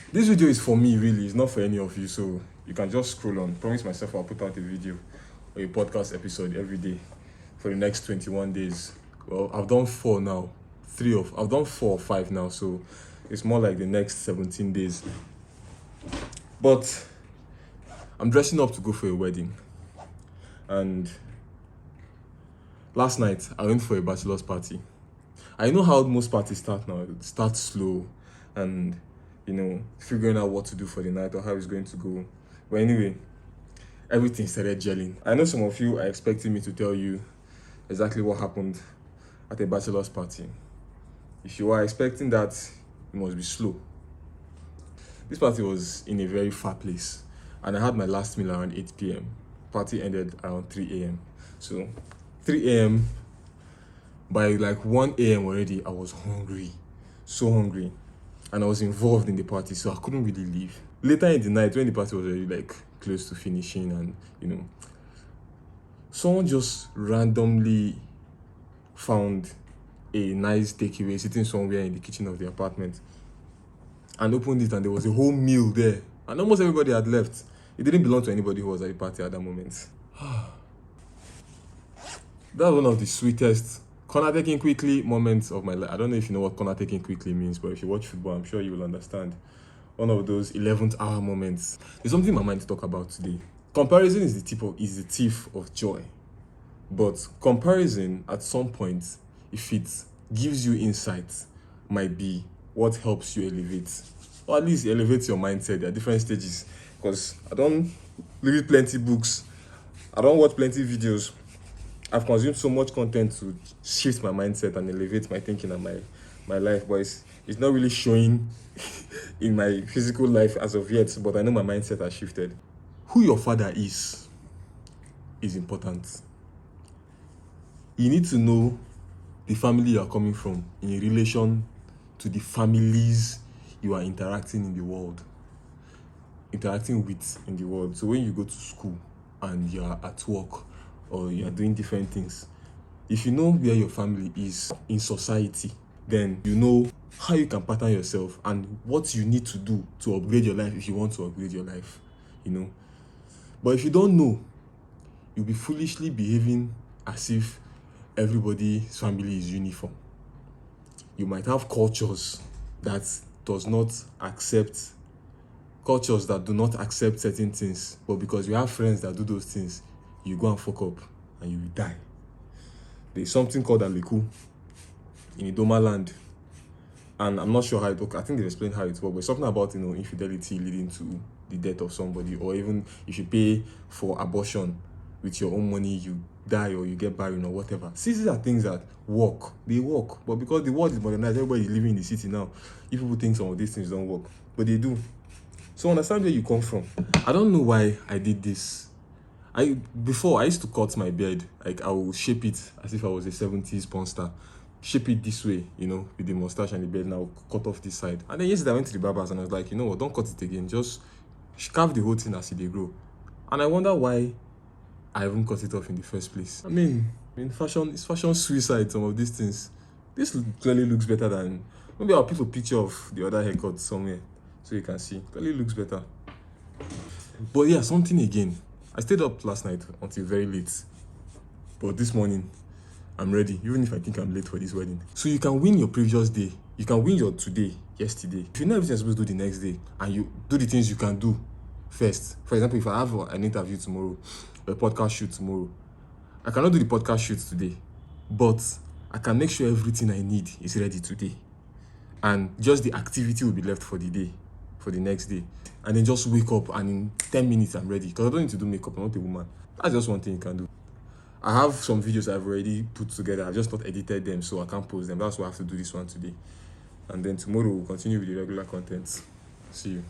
This video is for me, really. It's not for any of you, so you can just scroll on. Promise myself I'll put out a video or a podcast episode every day for the next 21 days. Well, I've done 4 now. I've done 4 or 5 now, so it's more like the next 17 days. But I'm dressing up to go for a wedding. And last night, I went for a bachelor's party. I know how most parties start now. It starts slow and, figuring out what to do for the night or how it's going to go. But anyway, everything started gelling. I know some of you are expecting me to tell you exactly what happened at a bachelor's party. If you are expecting that, it must be slow. This party was in a very far place, and I had my last meal around 8 p.m. Party ended around 3 a.m. So 3 a.m. by like 1 a.m. already, I was hungry, so hungry, and I was involved in the party, so I couldn't really leave. Later in the night, when the party was already like close to finishing, and someone just randomly found a nice takeaway sitting somewhere in the kitchen of the apartment and opened it, and there was a whole meal there, and almost everybody had left. It didn't belong to anybody who was at the party at that moment. That was one of the sweetest corner taking quickly moments of my life. I don't know if you know what corner taking quickly means, but if you watch football, I'm sure you will understand. One of those 11th hour moments. There's something in my mind to talk about today. Comparison is the thief of joy. But comparison, at some point, if it gives you insight, might be what helps you elevate. Or at least elevates your mindset. There are different stages. Because I don't read plenty books. I don't watch plenty videos. I've consumed so much content to shift my mindset and elevate my thinking and my life. But it's not really showing in my physical life as of yet. But I know my mindset has shifted. Who your father is important. You need to know the family you are coming from in relation to the families you are interacting with in the world. So when you go to school and you are at work or you are doing different things, if you know where your family is in society, then you know how you can pattern yourself and what you need to do to upgrade your life if you want to upgrade your life, But if you don't know, you'll be foolishly behaving as if everybody's family is uniform. You might have cultures that do not accept certain things, but because you have friends that do those things, you go and fuck up and you will die. There's something called Aleku in Idoma land, and I'm not sure how it works. I think they explained how it works, but something about infidelity leading to the death of somebody, or even if you pay for abortion with your own money, you die or you get barren or whatever. See, these are things that work. They work. But because the world is modernized, everybody is living in the city now. If people think some of these things don't work, but they do. So understand where you come from. I don't know why I did this. Before, I used to cut my beard. Like, I will shape it as if I was a 70s porn star. Shape it this way, with the mustache and the beard, and I'll cut off this side. And then yesterday I went to the barbers and I was like, you know what, don't cut it again. Just carve the whole thing as they grow. And I wonder why I haven't cut it off in the first place. I mean, it's fashion suicide, some of these things. This clearly looks better than... Maybe I'll put a picture of the other haircut somewhere so you can see. Clearly looks better. But yeah, something again. I stayed up last night until very late. But this morning, I'm ready, even if I think I'm late for this wedding. So you can win your previous day. You can win your today, yesterday. If you know everything you're supposed to do the next day, and you do the things you can do first. For example, if I have an interview tomorrow, a podcast shoot tomorrow, I cannot do the podcast shoot today, but I can make sure everything I need is ready today, and just the activity will be left for the day, for the next day, and then just wake up and in 10 minutes I'm ready, because I don't need to do makeup. I'm not a woman. That's just one thing you can do. I have some videos I've already put together. I've just not edited them, so I can't post them. That's why I have to do this one today, and then tomorrow we'll continue with the regular content. See you.